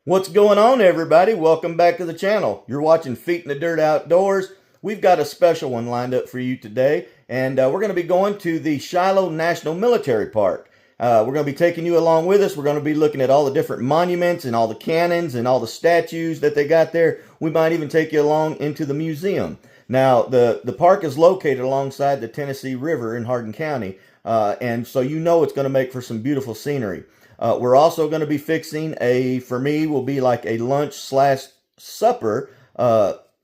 What's going on, everybody? Welcome back to the channel. You're watching Feet in the Dirt Outdoors. We've got a special one lined up for you today, and we're going to be going to the Shiloh National Military Park. We're going to be taking you along with us. We're going to be looking at all the different monuments and all the cannons and all the statues that they got there. We might even take you along into the museum. Now, the park is located alongside the Tennessee River in Hardin County, and so you know it's going to make for some beautiful scenery. We're also going to be fixing for me, will be like a lunch slash supper,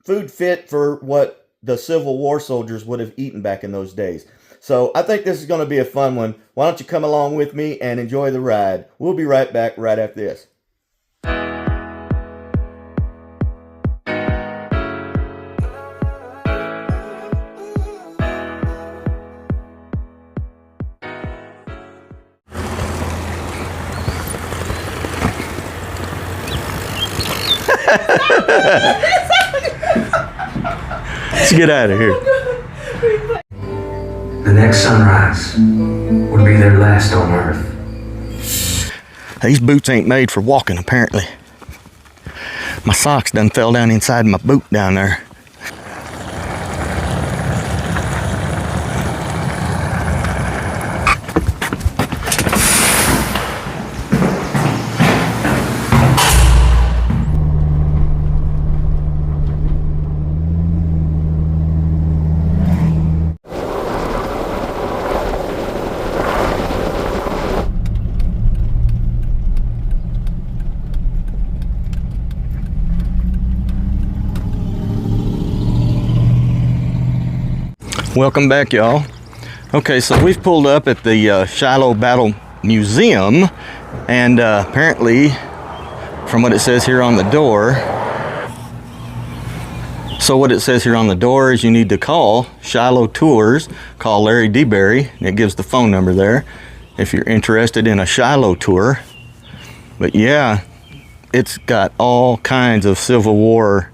food fit for what the Civil War soldiers would have eaten back in those days. So I think this is going to be a fun one. Why don't you come along with me and enjoy the ride? We'll be right back right after this. Let's get out of here. The next sunrise would be their last on Earth. These boots ain't made for walking, apparently. My socks done fell down inside my boot down there. Welcome back, y'all. Okay, so we've pulled up at the Shiloh Battle Museum, and apparently, from what it says here on the door, is you need to call Shiloh Tours, call Larry DeBerry, and it gives the phone number there if you're interested in a Shiloh tour. But yeah, it's got all kinds of Civil War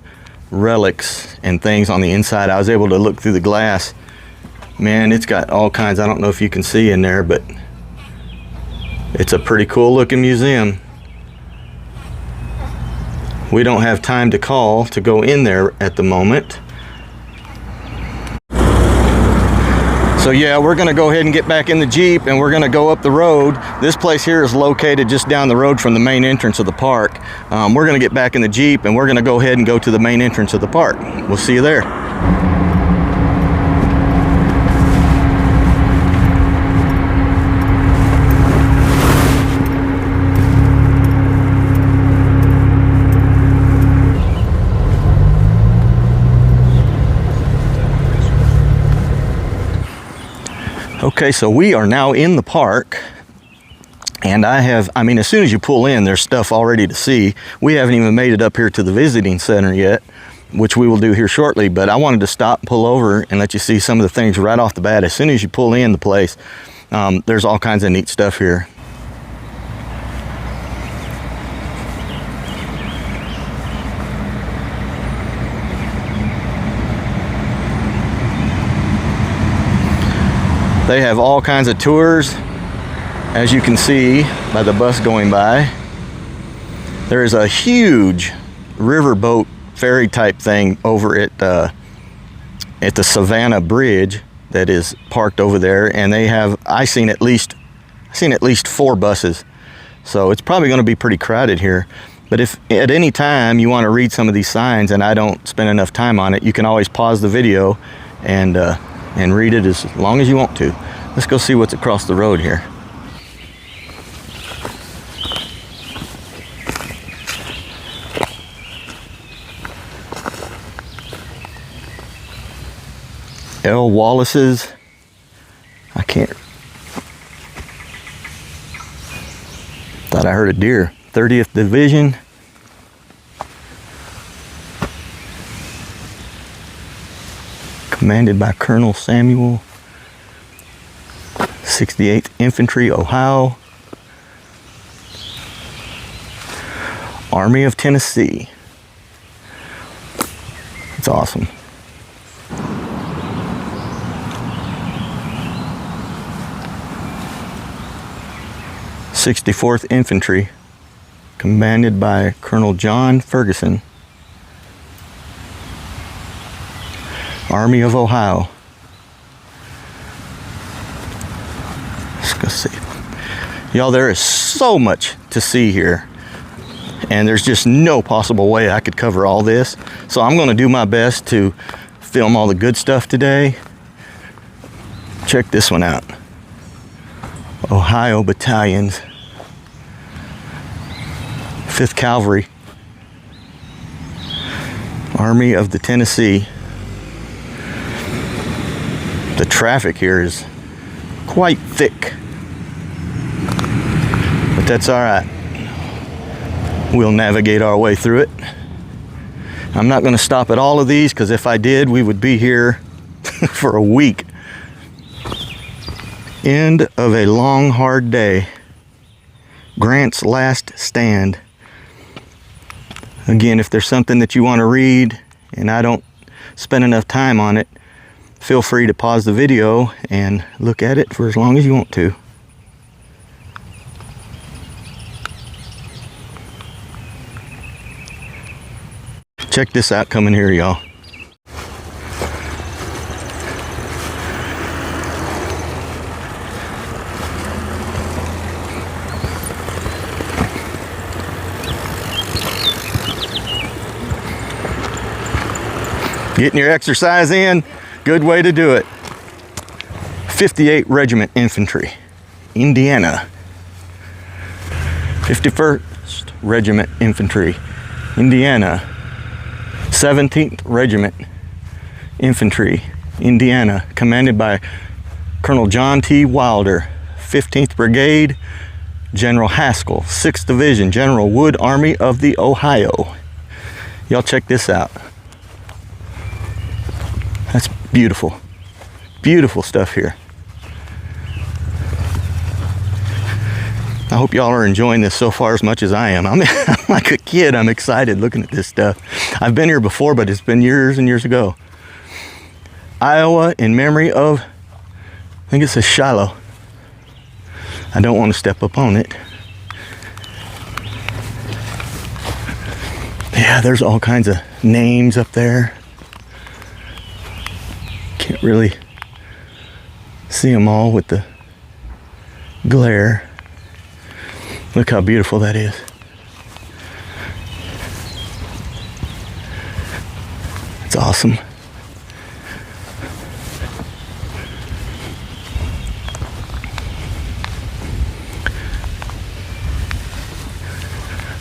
relics and things on the inside. I was able to look through the glass. Man, it's got all kinds. I don't know if you can see in there, but it's a pretty cool looking museum. We don't have time to call to go in there at the moment. So yeah, we're gonna go ahead and get back in the Jeep and we're gonna go up the road. This place here is located just down the road from the main entrance of the park. We're gonna get back in the Jeep and we're gonna go ahead and go to the main entrance of the park. We'll see you there. Okay, so we are now in the park, and as soon as you pull in, there's stuff already to see. We haven't even made it up here to the visiting center yet, which we will do here shortly, but I wanted to stop, pull over, and let you see some of the things right off the bat. As soon as you pull in the place, there's all kinds of neat stuff here. They have all kinds of tours, as you can see by the bus going by. There is a huge riverboat ferry type thing over at the Savannah Bridge that is parked over there, and they have I've seen at least 4 buses. So it's probably going to be pretty crowded here. But if at any time you want to read some of these signs and I don't spend enough time on it, you can always pause the video and read it as long as you want to. Let's go see what's across the road here. L. Wallace's, thought I heard a deer. 30th Division. Commanded by Colonel Samuel. 68th Infantry, Ohio. Army of Tennessee. It's awesome. 64th Infantry. commanded by Colonel John Ferguson, Army of Ohio. Let's go see. Y'all, there is so much to see here, and there's just no possible way I could cover all this. So I'm going to do my best to film all the good stuff today. Check this one out. Ohio Battalions, 5th Cavalry, Army of the Tennessee. The traffic here is quite thick, but that's all right. We'll navigate our way through it. I'm not going to stop at all of these, because if I did, we would be here for a week. End of a long, hard day. Grant's last stand. Again, if there's something that you want to read and I don't spend enough time on it, feel free to pause the video and look at it for as long as you want to. Check this out coming here, y'all. Getting your exercise in, good way to do it. 58 Regiment Infantry, Indiana. 51st Regiment Infantry, Indiana. 17th Regiment Infantry, Indiana, commanded by Colonel John T. Wilder. 15th Brigade, General Haskell. 6th Division, General Wood, Army of the Ohio. Y'all check this out. That's beautiful. Beautiful stuff here. I hope y'all are enjoying this so far as much as I am. I'm like a kid. I'm excited looking at this stuff. I've been here before, but it's been years and years ago. Iowa, in memory of, I think it says Shiloh. I don't want to step up on it. Yeah, there's all kinds of names up there. Can't really see them all with the glare. Look how beautiful that is. It's awesome.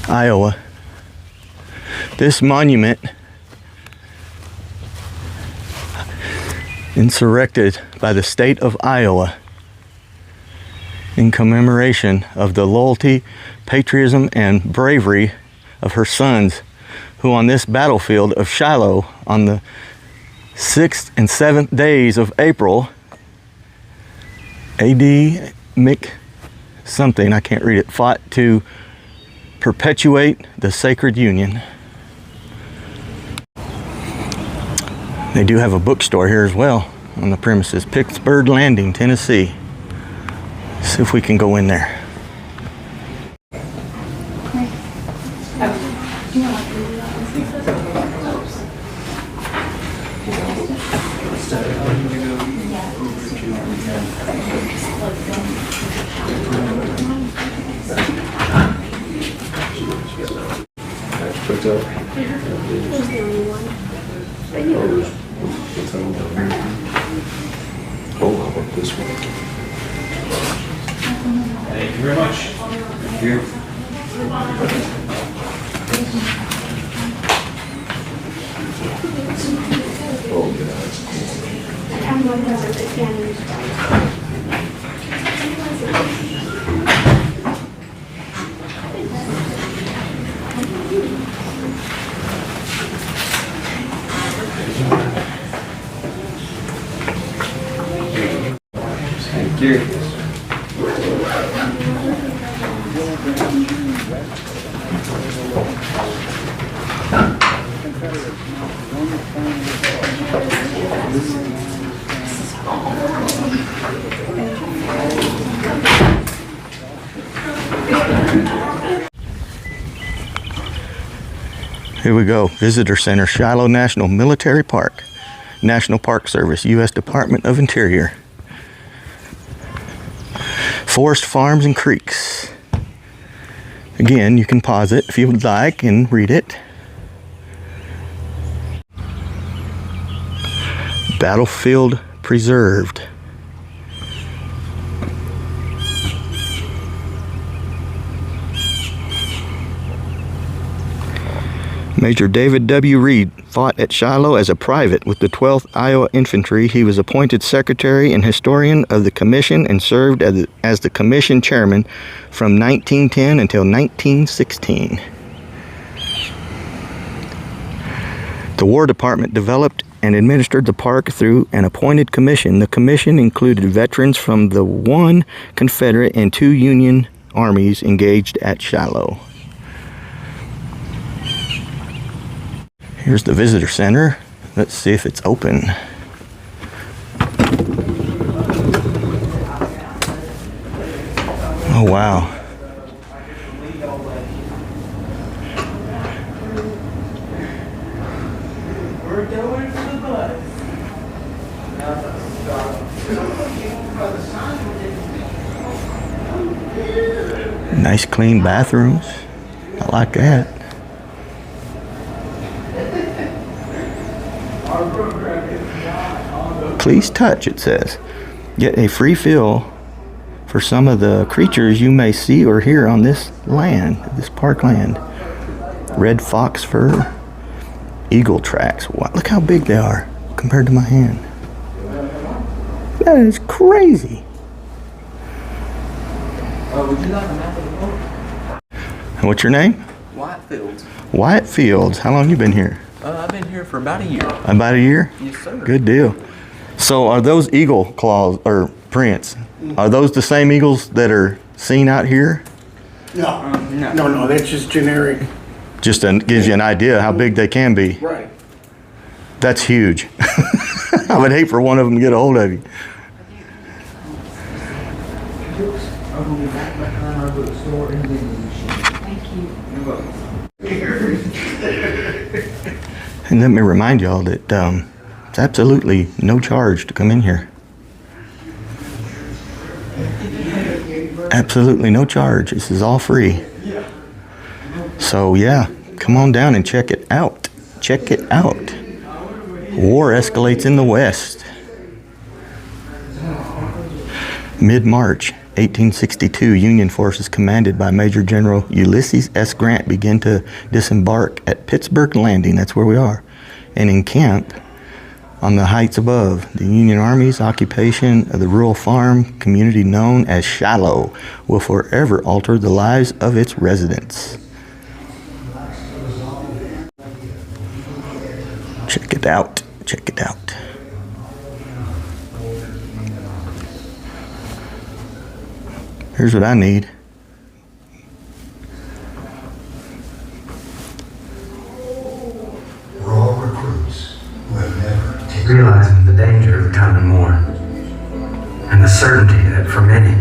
Iowa. This monument, erected by the state of Iowa in commemoration of the loyalty, patriotism, and bravery of her sons, who on this battlefield of Shiloh on the 6th and 7th days of April, AD Mick something, I can't read it, fought to perpetuate the sacred union. They do have a bookstore here as well on the premises. Pittsburgh Landing, Tennessee. See if we can go in there. Oh, how about this one? Thank you very much. Thank you. Oh, yeah, that's Thank you. Here we go. Visitor Center, Shiloh National Military Park. National Park Service, U.S. Department of Interior. Forest farms and creeks. Again, you can pause it if you would like and read it. Battlefield preserved. Major David W. Reed fought at Shiloh as a private with the 12th Iowa Infantry. He was appointed secretary and historian of the commission and served as the commission chairman from 1910 until 1916. The War Department developed and administered the park through an appointed commission. The commission included veterans from the 1 Confederate and 2 Union armies engaged at Shiloh. Here's the visitor center. Let's see if it's open. Oh, wow. We're going for the bus. Nice clean bathrooms. I like that. Please touch, it says. Get a free feel for some of the creatures you may see or hear on this land, this park land. Red fox fur, eagle tracks. Wow, look how big they are compared to my hand. That is crazy. Would you like a map of the boat? What's your name? Whitefields. Wyatt Fields. How long you been here? I've been here for about a year. About a year? Yes, sir. Good deal. So are those eagle claws or prints? Are those the same eagles that are seen out here? No, that's just generic. Just gives you an idea how big they can be. Right. That's huge. I would hate for one of them to get a hold of you. And let me remind y'all that it's absolutely no charge to come in here. Absolutely no charge. This is all free. So yeah, come on down and check it out. Check it out. War escalates in the West. Mid-March 1862, Union forces commanded by Major General Ulysses S. Grant began to disembark at Pittsburgh Landing, that's where we are, and encamp on the heights above. The Union Army's occupation of the rural farm community known as Shiloh will forever alter the lives of its residents. Check it out. Check it out. Here's what I need. We're all recruits who have never taken Realizing the danger of coming war, and the certainty that for many,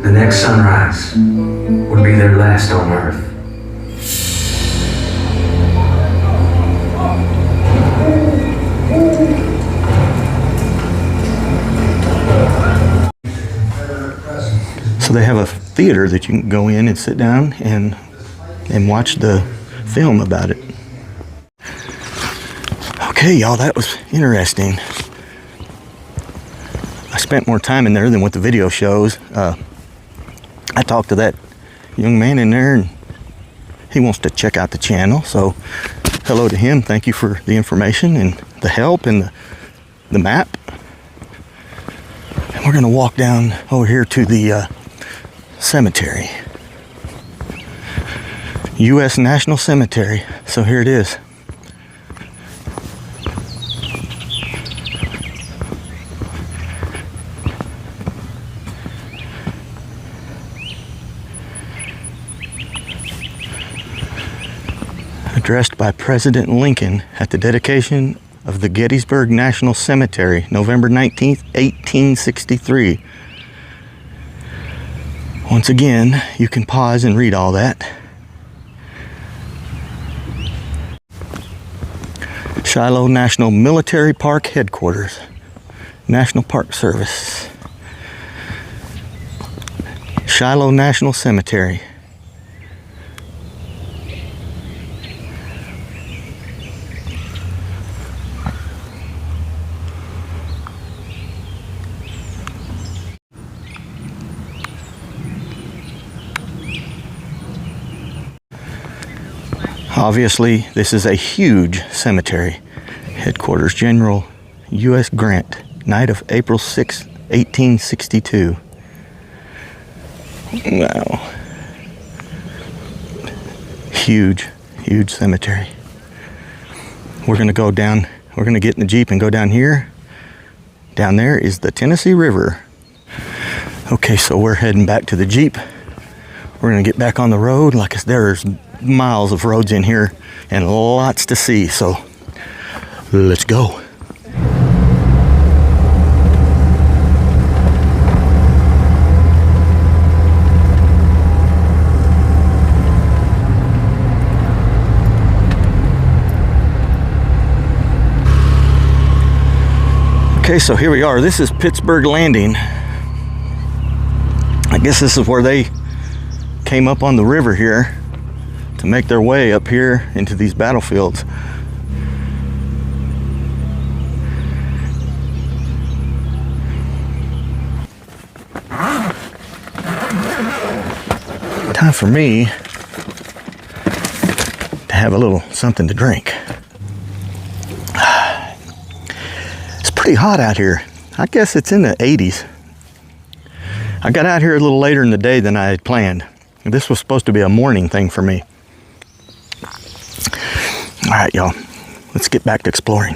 the next sunrise would be their last on earth. So they have a theater that you can go in and sit down and watch the film about it. Okay, y'all, that was interesting. I spent more time in there than what the video shows. I talked to that young man in there, and he wants to check out the channel. So hello to him. Thank you for the information and the help and the map. And we're gonna walk down over here to the cemetery. U.S. National Cemetery. So here it is. Addressed by President Lincoln at the dedication of the Gettysburg National Cemetery, November 19th, 1863. Once again, you can pause and read all that. Shiloh National Military Park Headquarters, National Park Service. Shiloh National Cemetery. Obviously, this is a huge cemetery. Headquarters General U.S. Grant, night of April 6, 1862. Wow. Huge, huge cemetery. We're going to go down, we're going to get in the Jeep and go down here. Down there is the Tennessee River. Okay, so we're heading back to the Jeep. We're going to get back on the road. Like there's miles of roads in here and lots to see, so let's go. Okay, so here we are. This is Pittsburgh Landing. I guess this is where they came up on the river here to make their way up here into these battlefields. Time for me to have a little something to drink. It's pretty hot out here. I guess it's in the 80s. I got out here a little later in the day than I had planned. This was supposed to be a morning thing for me. All right, y'all, let's get back to exploring.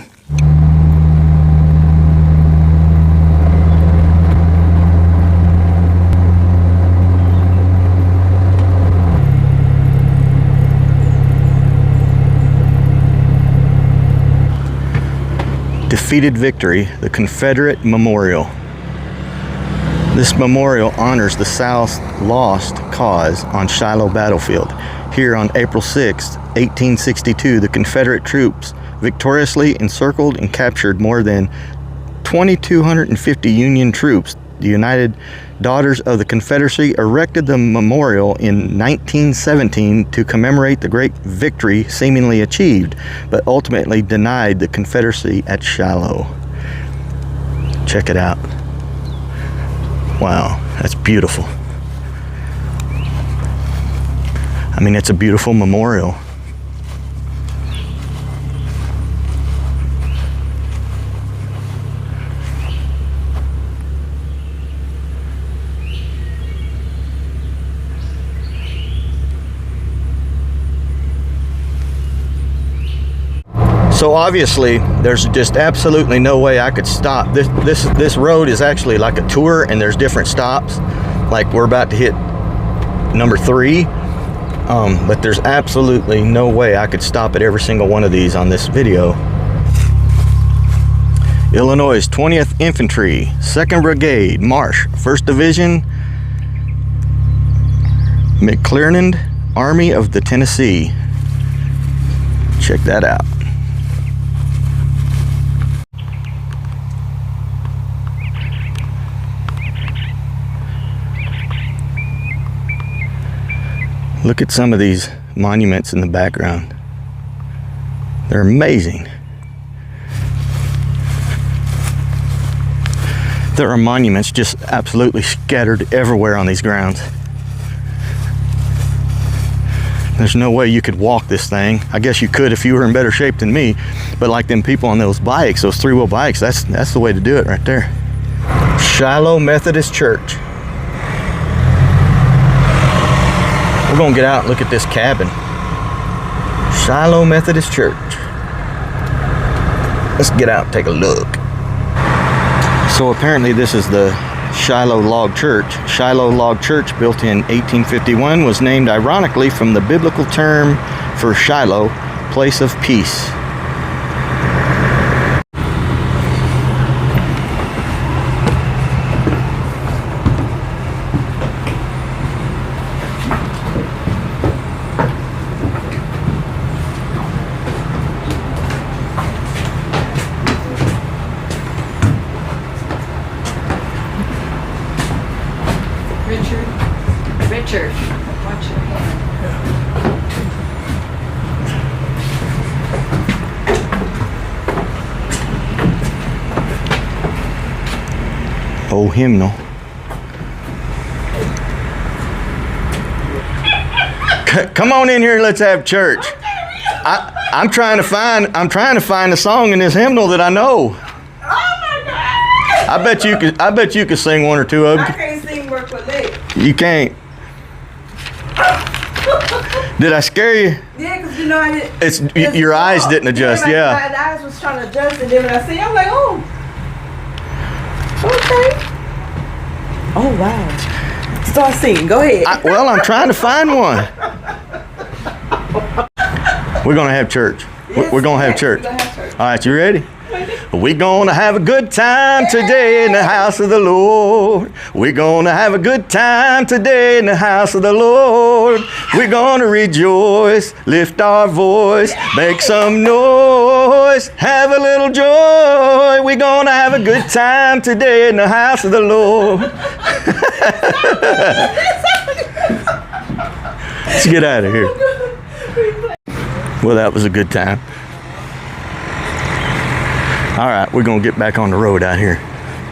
Defeated Victory, the Confederate Memorial. This memorial honors the South's lost cause on Shiloh battlefield. Here on April 6, 1862, the Confederate troops victoriously encircled and captured more than 2,250 Union troops. The United Daughters of the Confederacy erected the memorial in 1917 to commemorate the great victory seemingly achieved, but ultimately denied the Confederacy at Shiloh. Check it out. Wow, that's beautiful. I mean, it's a beautiful memorial. So obviously, there's just absolutely no way I could stop. This road is actually like a tour, and there's different stops. Like we're about to hit number 3, but there's absolutely no way I could stop at every single one of these on this video. Illinois 20th Infantry, 2nd Brigade, Marsh, 1st Division, McClernand Army of the Tennessee. Check that out. Look at some of these monuments in the background. They're amazing. There are monuments just absolutely scattered everywhere on these grounds. There's no way you could walk this thing. I guess you could if you were in better shape than me, but like them people on those bikes, those 3-wheel bikes, that's the way to do it right there. Shiloh Methodist Church. We're gonna get out and look at this cabin. Shiloh Methodist Church. Let's get out and take a look. So apparently this is the Shiloh Log Church. Shiloh Log Church, built in 1851, was named ironically from the biblical term for Shiloh, place of peace. old hymnal. Come on in here, let's have church. I'm trying to find a song in this hymnal that I know. Oh my God! I bet you could sing one or two of I them. can't sing work for leg. You can't. Did I scare you? Yeah, because you know I did. It's your eyes didn't adjust. Yeah. My eyes was trying to adjust, and then when I see, I'm like, oh, okay. Oh wow. Start singing. Go ahead. Well, I'm trying to find one. We're gonna have church. Yes, We're gonna have church. We're gonna have church. All right, you ready? We're gonna have a good time today in the house of the Lord. We're gonna have a good time today in the house of the Lord. We're gonna rejoice, lift our voice, make some noise, have a little joy. We're gonna have a good time today in the house of the Lord. Let's get out of here. Well, that was a good time. All right, we're gonna get back on the road out here.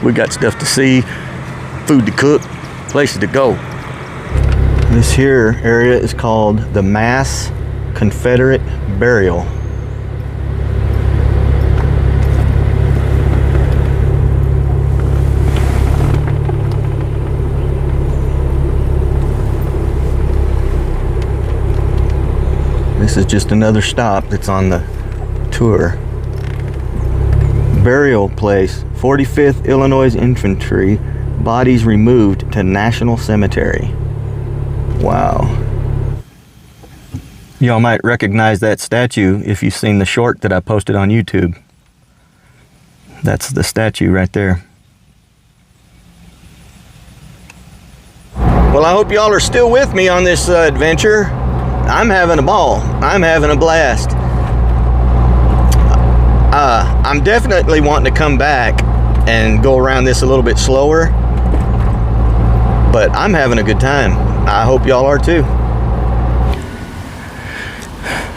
We got stuff to see, food to cook, places to go. This here area is called the Mass Confederate Burial. This is just another stop that's on the tour. Burial place, 45th Illinois Infantry, bodies removed to National Cemetery. Wow. Y'all might recognize that statue if you've seen the short that I posted on YouTube. That's the statue right there. Well, I hope y'all are still with me on this adventure. I'm having a ball. I'm having a blast. I'm definitely wanting to come back and go around this a little bit slower, but I'm having a good time. I hope y'all are too.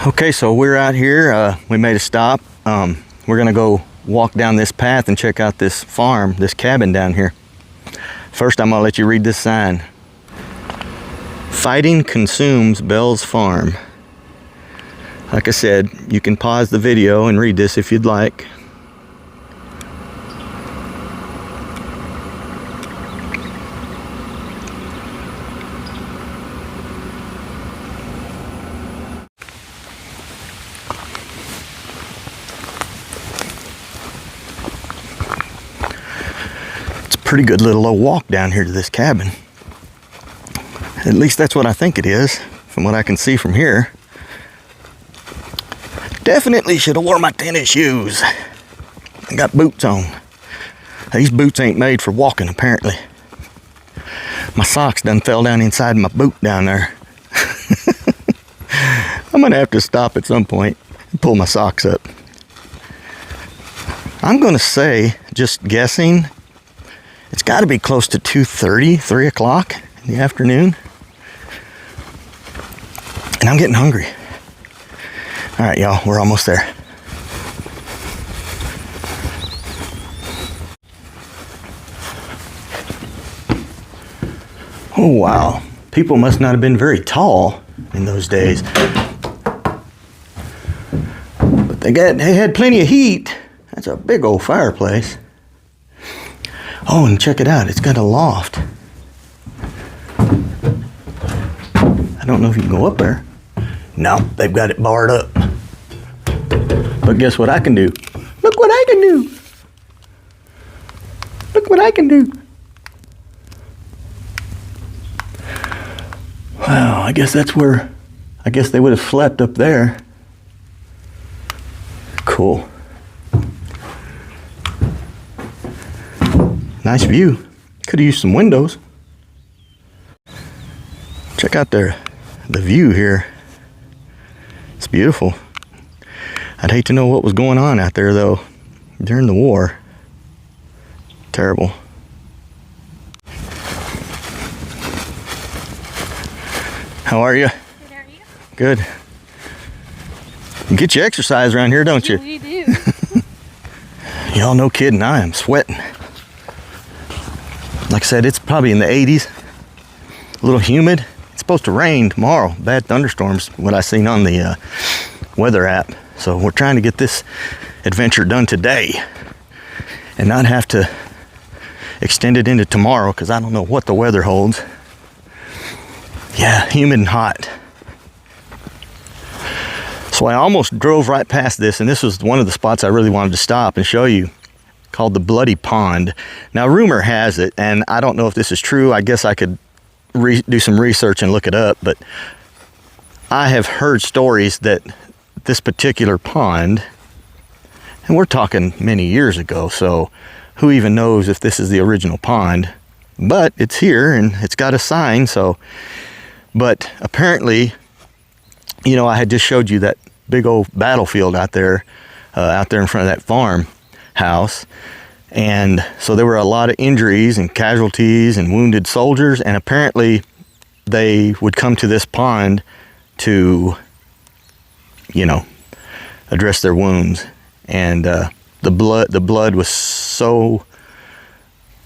Okay, so we're out here. We made a stop. We're gonna go walk down this path and check out this farm, this cabin down here. First, I'm gonna let you read this sign. Fighting consumes Bell's Farm. Like I said, you can pause the video and read this if you'd like. It's a pretty good little low walk down here to this cabin. At least that's what I think it is, from what I can see from here. Definitely should have worn my tennis shoes. I got boots on. These boots ain't made for walking, apparently. My socks done fell down inside my boot down there. I'm gonna have to stop at some point and pull my socks up. I'm gonna say, just guessing, it's gotta be close to 2:30, 3 o'clock in the afternoon. And I'm getting hungry. All right, y'all, we're almost there. Oh, wow. People must not have been very tall in those days. But they had plenty of heat. That's a big old fireplace. Oh, and check it out. It's got a loft. I don't know if you can go up there. No, they've got it barred up. But guess what I can do? Look what I can do. Look what I can do. Wow, I guess that's where, I guess they would have slept up there. Cool. Nice view. Could have used some windows. Check out the view here. It's beautiful. I'd hate to know what was going on out there though during the war. Terrible. How are you? Good, are you? Good. You get your exercise around here, don't you? We do. Y'all no kidding, I am sweating. Like I said, it's probably in the 80s. A little humid. It's supposed to rain tomorrow. Bad thunderstorms, what I seen on the weather app. So we're trying to get this adventure done today and not have to extend it into tomorrow, because I don't know what the weather holds. Yeah, humid and hot. So I almost drove right past this, and this was one of the spots I really wanted to stop and show you, called the Bloody Pond. Now, rumor has it, and I don't know if this is true, I guess I could do some research and look it up, but I have heard stories that this particular pond, and we're talking many years ago, so who even knows if this is the original pond, but it's here and it's got a sign. So, but apparently, you know, I had just showed you that big old battlefield out there in front of that farmhouse, and so there were a lot of injuries and casualties and wounded soldiers, and apparently they would come to this pond to, you know, address their wounds. And the blood was so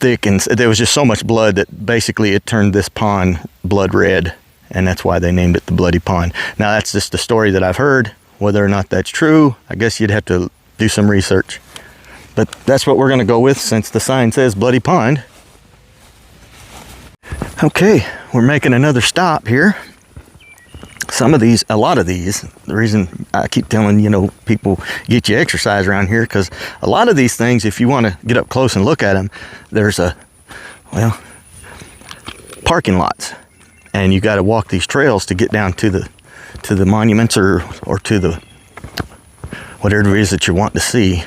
thick, and there was just so much blood that basically it turned this pond blood red, and that's why they named it the Bloody Pond. Now, that's just the story that I've heard. Whether or not that's true, I guess you'd have to do some research. But that's what we're going to go with, since the sign says Bloody Pond. Okay, we're making another stop here. A lot of these, the reason I keep telling, you know, people get you exercise around here, because a lot of these things, if you want to get up close and look at them, there's parking lots, and you got to walk these trails to get down to the monuments or to the whatever it is that you want to see.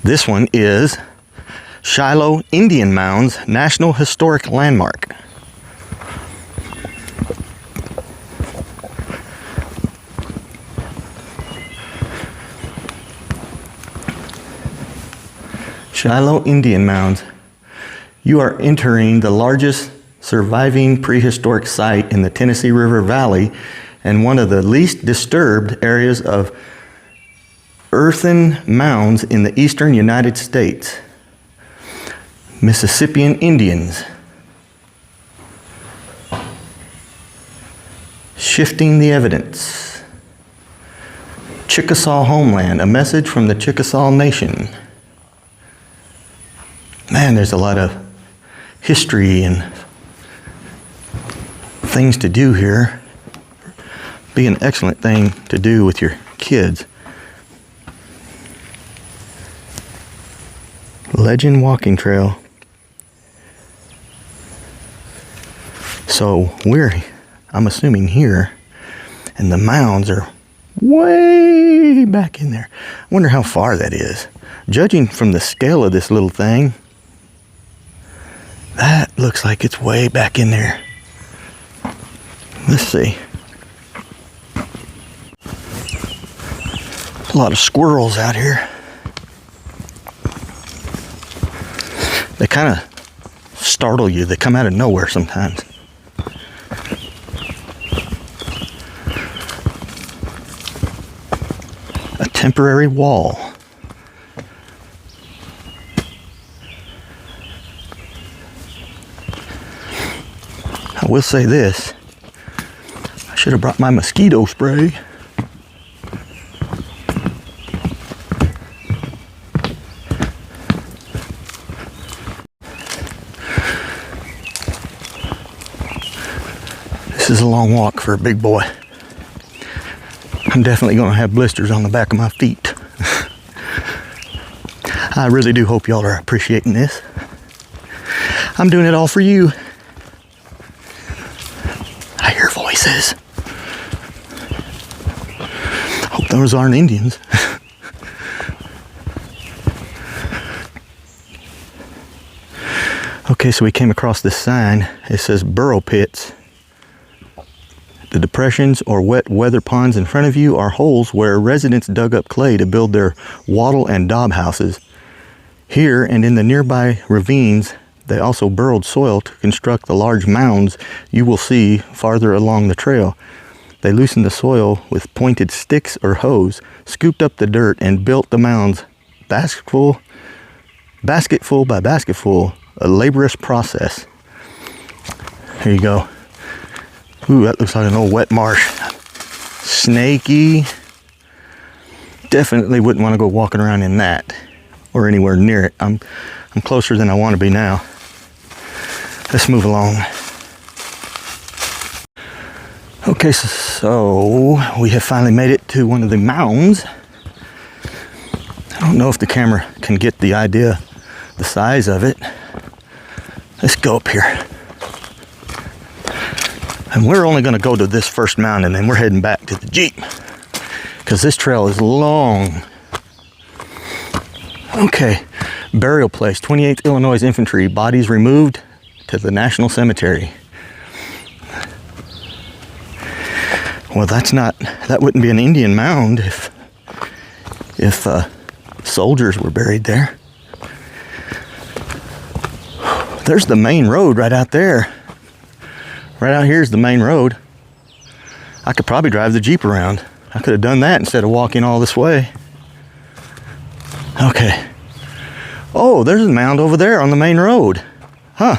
This one is Shiloh Indian Mounds National Historic Landmark. Shiloh Indian Mounds. You are entering the largest surviving prehistoric site in the Tennessee River Valley and one of the least disturbed areas of earthen mounds in the eastern United States. Mississippian Indians. Shifting the evidence. Chickasaw homeland, a message from the Chickasaw Nation. Man, there's a lot of history and things to do here. Be an excellent thing to do with your kids. Legend walking trail. So I'm assuming here, and the mounds are way back in there. I wonder how far that is. Judging from the scale of this little thing, that looks like it's way back in there. Let's see. A lot of squirrels out here. They kind of startle you. They come out of nowhere sometimes. A temporary wall. I will say this. I should have brought my mosquito spray. This is a long walk for a big boy. I'm definitely going to have blisters on the back of my feet. I really do hope y'all are appreciating this. I'm doing it all for you. I hear voices. Hope those aren't Indians. Okay, so we came across this sign. It says burrow pits. The depressions or wet weather ponds in front of you are holes where residents dug up clay to build their wattle and daub houses. Here and in the nearby ravines, they also burrowed soil to construct the large mounds you will see farther along the trail. They loosened the soil with pointed sticks or hoes, scooped up the dirt, and built the mounds basketful by basketful a laborious process. Here you go. Ooh, that looks like an old wet marsh. Snaky. Definitely wouldn't want to go walking around in that or anywhere near it. I'm closer than I want to be now. Let's move along. Okay, so we have finally made it to one of the mounds. I don't know if the camera can get the idea, the size of it. Let's go up here. And we're only going to go to this first mound, and then we're heading back to the Jeep because this trail is long. Okay, burial place, 28th Illinois Infantry, bodies removed to the National Cemetery. Well, that wouldn't be an Indian mound if soldiers were buried there. There's the main road right out there. Right out here is the main road. I could probably drive the Jeep around. I could have done that instead of walking all this way. Okay. Oh, there's a mound over there on the main road. Huh.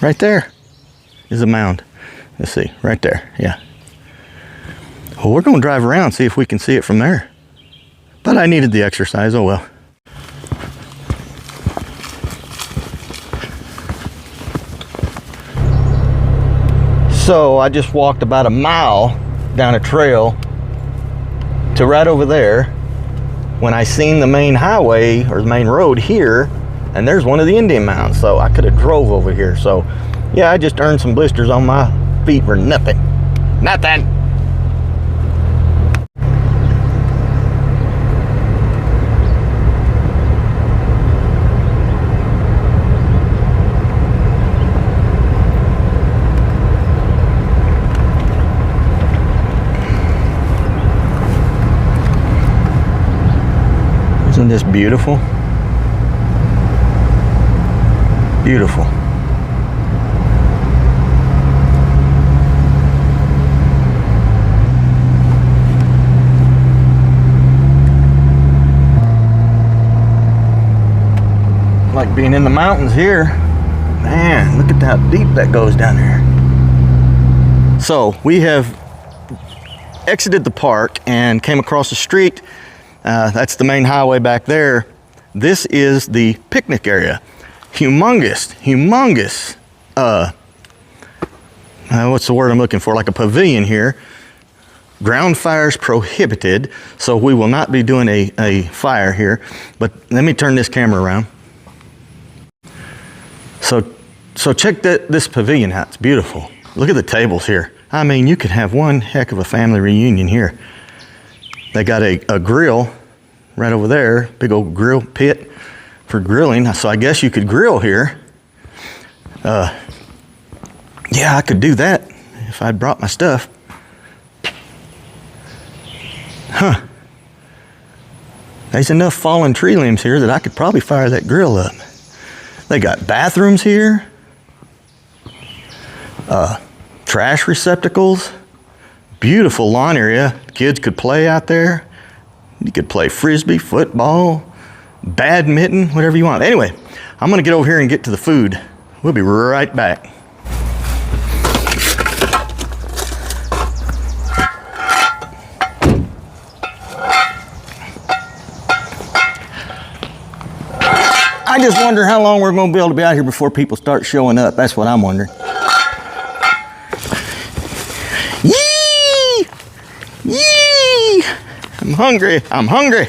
Right there is a mound. Let's see, right there, yeah. Well, we're gonna drive around, see if we can see it from there. But I needed the exercise, oh well. So I just walked about a mile down a trail to right over there when I seen the main highway or the main road here, and there's one of the Indian mounds, so I could have drove over here. So yeah, I just earned some blisters on my feet for nothing. Nothing. Isn't this beautiful? Beautiful. Like being in the mountains here. Man, look at how deep that goes down there. So we have exited the park and came across the street. That's the main highway back there. This is the picnic area. Humongous. What's the word I'm looking for? Like a pavilion here. Ground fires prohibited, so we will not be doing a fire here. But let me turn this camera around. So check this pavilion out. It's beautiful. Look at the tables here. I mean, you could have one heck of a family reunion here. They got a grill right over there, big old grill pit for grilling. So I guess you could grill here. Yeah, I could do that if I'd brought my stuff. Huh. There's enough fallen tree limbs here that I could probably fire that grill up. They got bathrooms here, trash receptacles, beautiful lawn area. Kids could play out there. You could play frisbee, football, badminton, whatever you want. Anyway, I'm gonna get over here and get to the food. We'll be right back. I just wonder how long we're going to be able to be out here before people start showing up. That's what I'm wondering. Yee! Yee! I'm hungry. I'm hungry.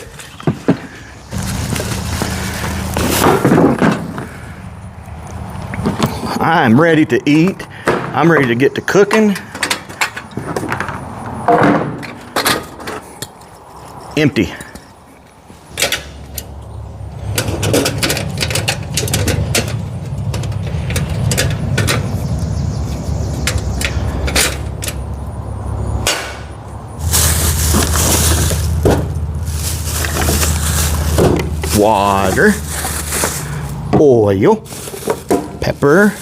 I'm ready to eat. I'm ready to get to cooking. Empty. Water, oil, pepper,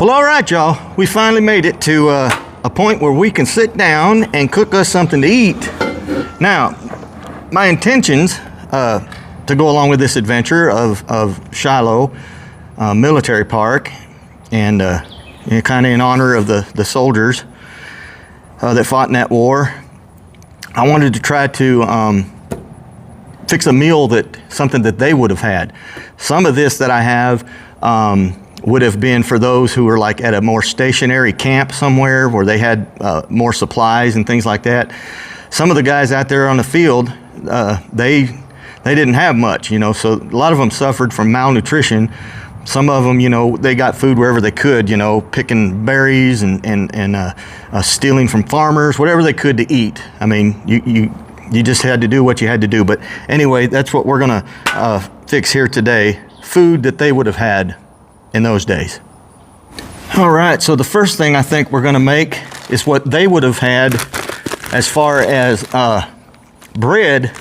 Well, all right, y'all. We finally made it to a point where we can sit down and cook us something to eat. Now, my intentions to go along with this adventure of Shiloh Military Park, and kind of in honor of the soldiers that fought in that war, I wanted to try to fix a meal something that they would have had. Some of this that I have would have been for those who were like at a more stationary camp somewhere where they had more supplies and things like that. Some of the guys out there on the field, they didn't have much, you know, so a lot of them suffered from malnutrition. Some of them, you know, they got food wherever they could, you know, picking berries and stealing from farmers, whatever they could to eat. I mean, you just had to do what you had to do. But anyway, that's what we're gonna fix here today. Food that they would have had in those days. All right, so the first thing I think we're gonna make is what they would have had as far as bread.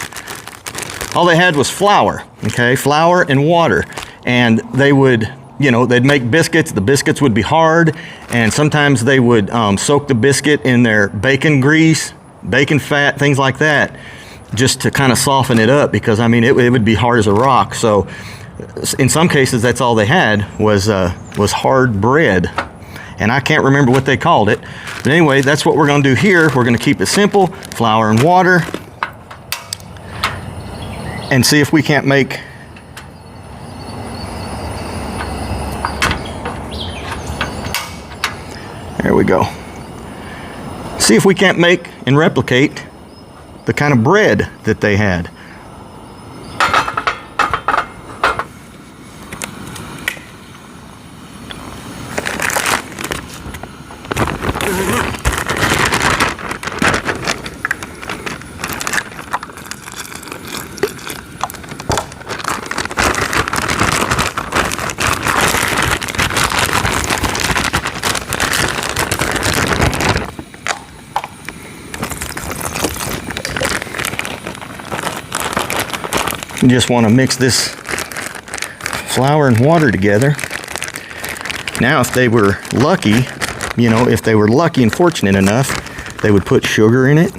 All they had was flour, okay? Flour and water. And they would, you know, they'd make biscuits. The biscuits would be hard, and sometimes they would soak the biscuit in their bacon grease, bacon fat, things like that, just to kind of soften it up, because I mean it would be hard as a rock. So in some cases that's all they had was hard bread, and I can't remember what they called it. But anyway, that's what we're going to do here. We're going to keep it simple, flour and water, and see if we can't make there we go. See if we can't make and replicate the kind of bread that they had. You just want to mix this flour and water together. Now, if they were lucky, you know, if they were lucky and fortunate enough, they would put sugar in it,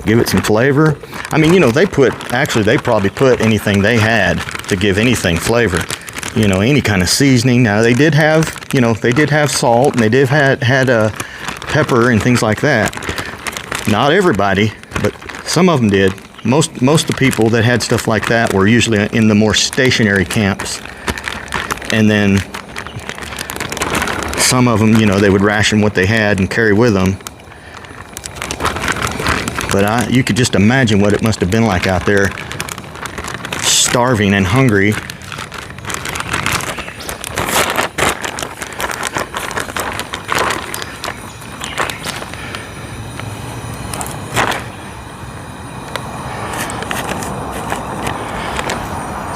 give it some flavor. I mean, you know, they probably put anything they had to give anything flavor. You know, any kind of seasoning. Now, they did have, you know, they did have salt, and they did had pepper and things like that. Not everybody, but some of them did. Most of the people that had stuff like that were usually in the more stationary camps. And then some of them, you know, they would ration what they had and carry with them. But you could just imagine what it must have been like out there, starving and hungry.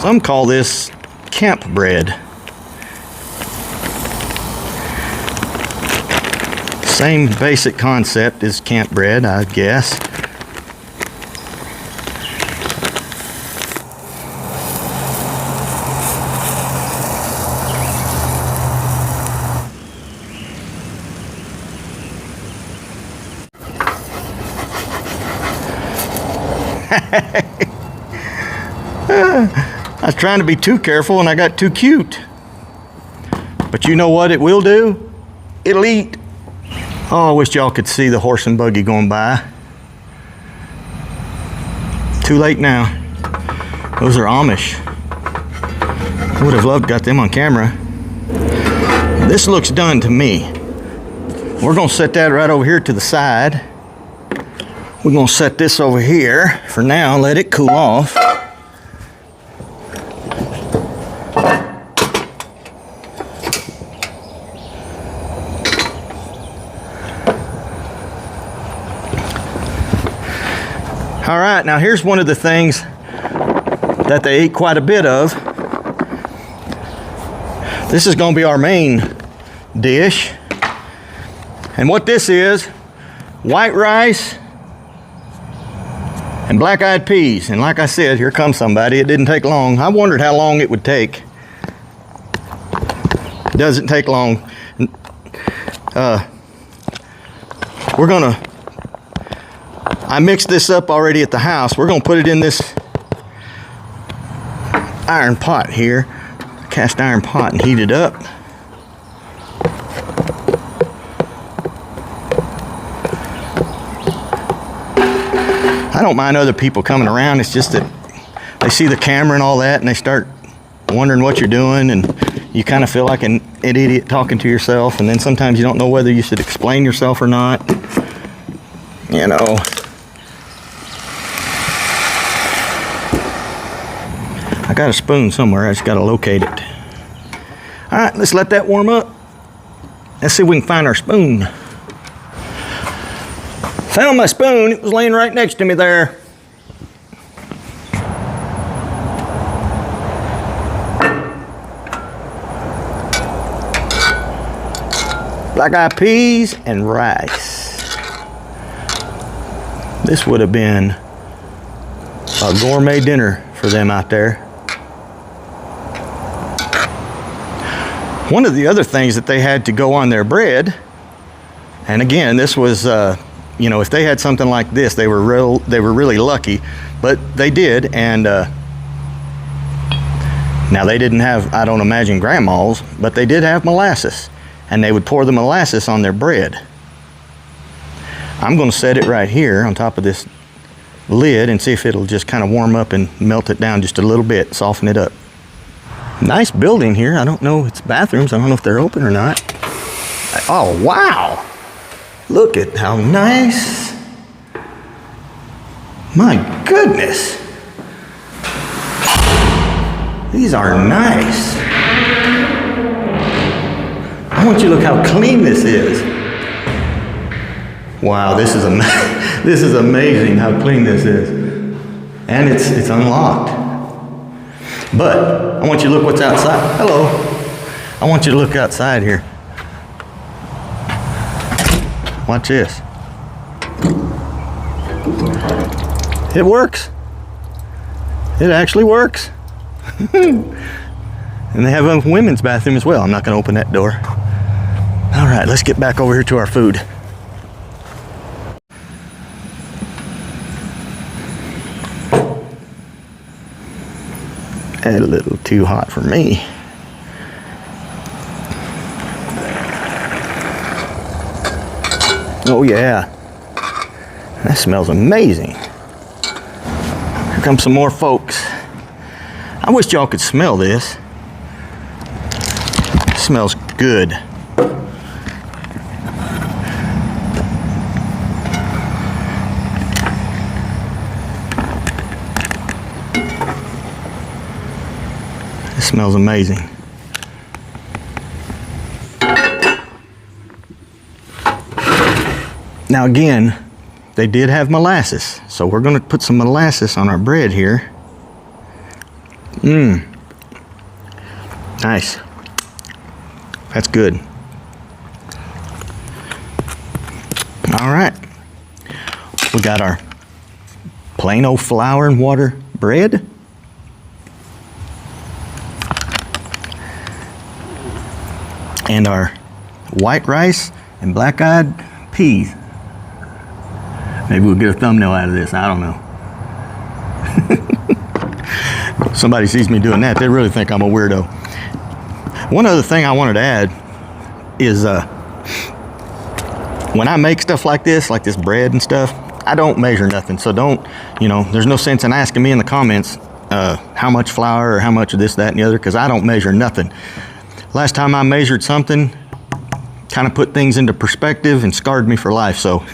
Some call this camp bread. Same basic concept as camp bread, I guess. I was trying to be too careful and I got too cute. But you know what it will do? It'll eat. Oh, I wish y'all could see the horse and buggy going by. Too late now. Those are Amish. I would have loved to got them on camera. This looks done to me. We're gonna set that right over here to the side. We're gonna set this over here for now, let it cool off. All right, now here's one of the things that they ate quite a bit of. This is going to be our main dish. And what this is, white rice and black-eyed peas. And like I said, here comes somebody. It didn't take long. I wondered how long it would take. It doesn't take long. we're gonna, I mixed this up already at the house. We're gonna put it in this iron pot here, cast iron pot, and heat it up. I don't mind other people coming around. It's just that they see the camera and all that, and they start wondering what you're doing, and you kind of feel like an idiot talking to yourself, and then sometimes you don't know whether you should explain yourself or not. You know. I got a spoon somewhere. I just got to locate it. All right, let's let that warm up. Let's see if we can find our spoon. Found my spoon. It was laying right next to me there. Black-eyed peas and rice. This would have been a gourmet dinner for them out there. One of the other things that they had to go on their bread, and again, this was, you know, if they had something like this, they were really lucky, but they did, and now they didn't have, I don't imagine, grandmas, but they did have molasses, and they would pour the molasses on their bread. I'm going to set it right here on top of this lid and see if it'll just kind of warm up and melt it down just a little bit, soften it up. Nice building here. I don't know, it's bathrooms. I don't know if they're open or not. Oh, wow. Look at how nice. My goodness. These are nice. I want you to look how clean this is. Wow, this is this is amazing how clean this is. And it's unlocked. But I want you to look what's outside. Hello. I want you to look outside here. Watch this. It works. It actually works. And they have a women's bathroom as well. I'm not going to open that door. All right, let's get back over here to our food. A little too hot for me. Oh yeah, that smells amazing. Here come some more folks. I wish y'all could smell this. It smells good. It smells amazing. Now again, they did have molasses, so we're going to put some molasses on our bread here. Nice. That's good. All right. We got our plain old flour and water bread. And our white rice and black-eyed peas. Maybe we'll get a thumbnail out of this. I don't know. Somebody sees me doing that, they really think I'm a weirdo. One other thing I wanted to add is when I make stuff like this bread and stuff, I don't measure nothing. So don't, you know, there's no sense in asking me in the comments how much flour or how much of this, that, and the other, because I don't measure nothing. Last time I measured something, kind of put things into perspective and scarred me for life. So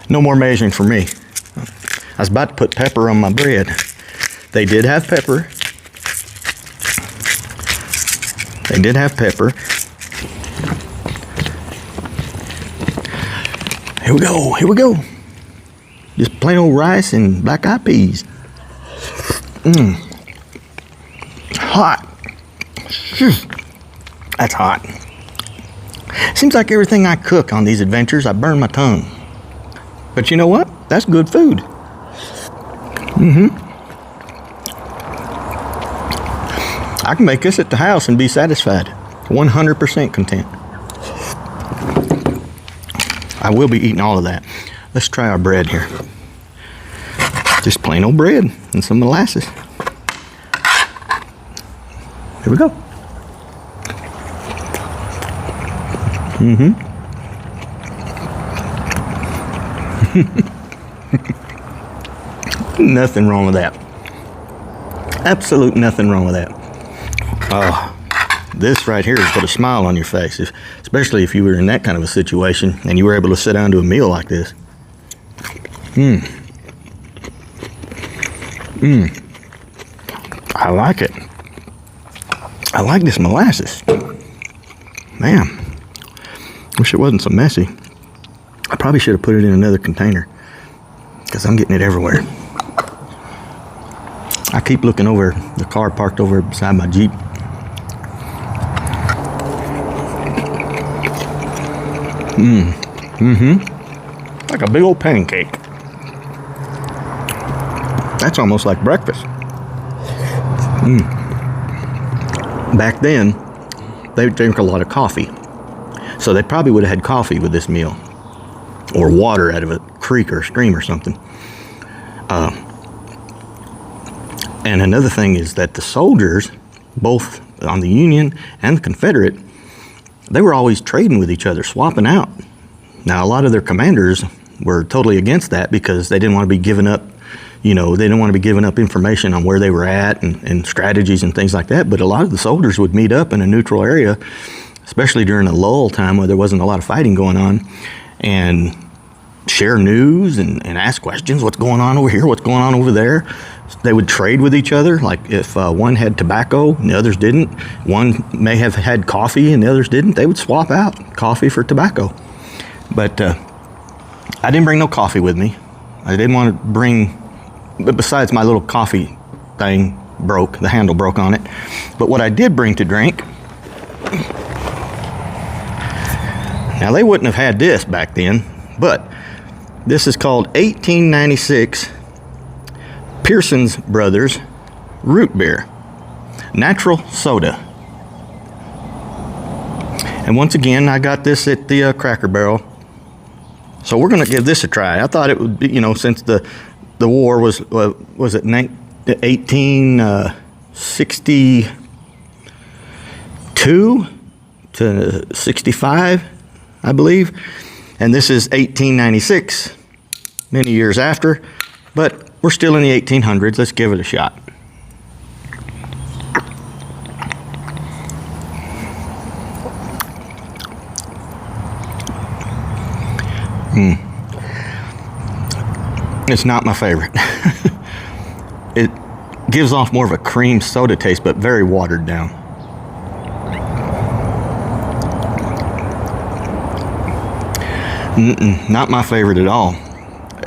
no more measuring for me. I was about to put pepper on my bread. They did have pepper. They did have pepper. Here we go, here we go. Just plain old rice and black-eyed peas. Hot. That's hot. Seems like everything I cook on these adventures, I burn my tongue. But you know what? That's good food. I can make this at the house and be satisfied. 100% content. I will be eating all of that. Let's try our bread here. Just plain old bread and some molasses. Here we go. Nothing wrong with that. Absolute nothing wrong with that. Oh, this right here is put a smile on your face, especially if you were in that kind of a situation and you were able to sit down to a meal like this. I like it. I like this molasses. Man, wish it wasn't so messy. I probably should have put it in another container because I'm getting it everywhere. I keep looking over the car parked over beside my Jeep. Like a big old pancake. That's almost like breakfast. Back then, they would drink a lot of coffee. So they probably would have had coffee with this meal. Or water out of a creek or a stream or something. And another thing is that the soldiers, both on the Union and the Confederate, they were always trading with each other, swapping out. Now, a lot of their commanders were totally against that because they didn't want to be giving up, they didn't want to be giving up information on where they were at and strategies and things like that. But a lot of the soldiers would meet up in a neutral area, especially during a lull time where there wasn't a lot of fighting going on, and share news and ask questions. What's going on over here? What's going on over there? They would trade with each other. Like if one had tobacco and the others didn't, one may have had coffee and the others didn't, they would swap out coffee for tobacco. But I didn't bring no coffee with me. I didn't want to bring, but besides my little coffee thing broke, the handle broke on it. But what I did bring to drink, now they wouldn't have had this back then, but this is called 1896 Pearson's Brothers Root Beer, natural soda. And once again, I got this at the Cracker Barrel. So we're going to give this a try. I thought it would be, since the war was it 1862 to 65, I believe. And this is 1896, many years after, but we're still in the 1800s. Let's give it a shot. It's not my favorite. It gives off more of a cream soda taste, but very watered down. Not my favorite at all.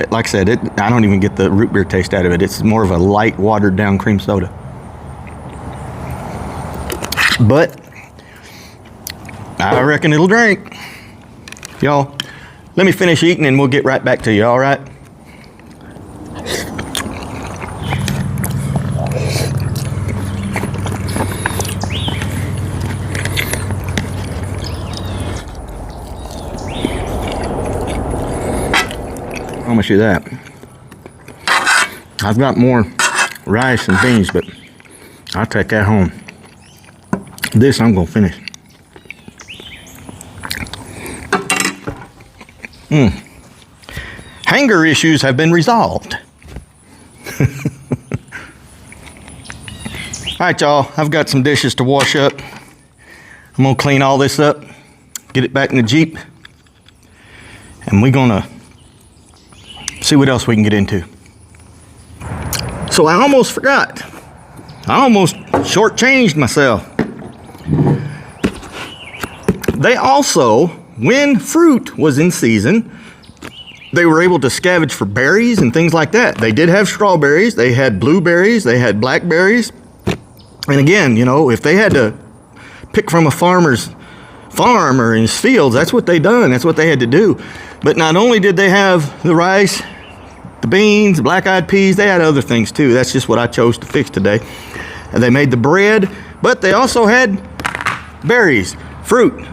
Like I said, I don't even get the root beer taste out of it. It's more of a light, watered down cream soda. But I reckon it'll drink. Y'all, let me finish eating and we'll get right back to you, all right? How much of that? I've got more rice and beans, but I'll take that home. This I'm gonna finish. Hanger issues have been resolved. All right, y'all, I've got some dishes to wash up. I'm gonna clean all this up, get it back in the Jeep, and we're gonna see what else we can get into. So I almost forgot. I almost shortchanged myself. They also, when fruit was in season, they were able to scavenge for berries and things like that. They did have strawberries, they had blueberries, they had blackberries. And again, if they had to pick from a farmer's farm or in his fields, that's what they done. That's what they had to do. But not only did they have the rice, the beans, the black-eyed peas, they had other things too. That's just what I chose to fix today. And they made the bread, but they also had berries, fruit.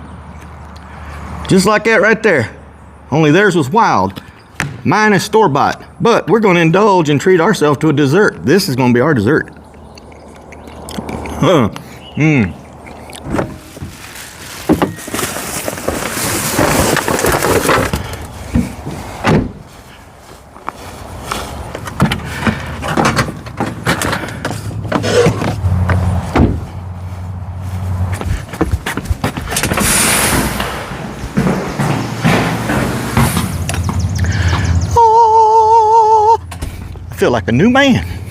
Just like that right there only theirs was wild. Mine is store-bought, but we're going to indulge and treat ourselves to a dessert. This is going to be our dessert. I feel like a new man.